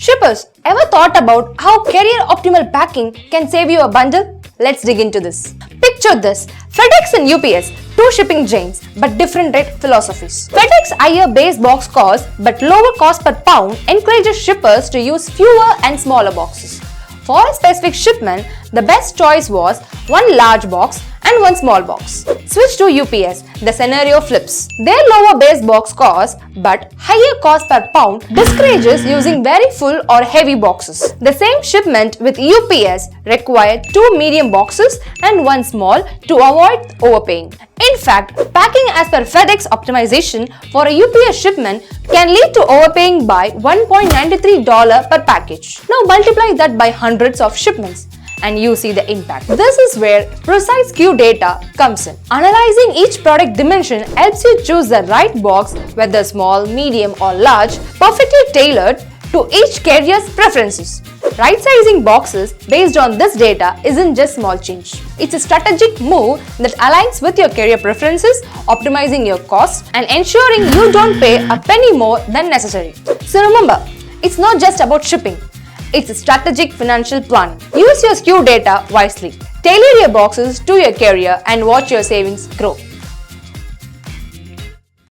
Shippers, ever thought about how career optimal packing can save you a bundle? Let's dig into this. Picture this, FedEx and UPS, two shipping giants but different rate philosophies. FedEx higher base box cost but lower cost per pound encourages shippers to use fewer and smaller boxes. For a specific shipment, the best choice was one large box and one small box. Switch to UPS, the scenario flips. Their lower base box cost but higher cost per pound discourages using very full or heavy boxes. The same shipment with UPS required two medium boxes and one small to avoid overpaying. In fact, packing as per FedEx optimization for a UPS shipment can lead to overpaying by $1.93 per package. Now multiply that by hundreds of shipments and you see the impact. This is where precise SKU data comes in. Analyzing each product dimension helps you choose the right box, whether small, medium or large, perfectly tailored to each carrier's preferences. Right-sizing boxes based on this data isn't just small change. It's a strategic move that aligns with your carrier preferences, optimizing your costs and ensuring you don't pay a penny more than necessary. So remember, it's not just about shipping. It's a strategic financial planning. Use your SKU data wisely. Tailor your boxes to your carrier and watch your savings grow.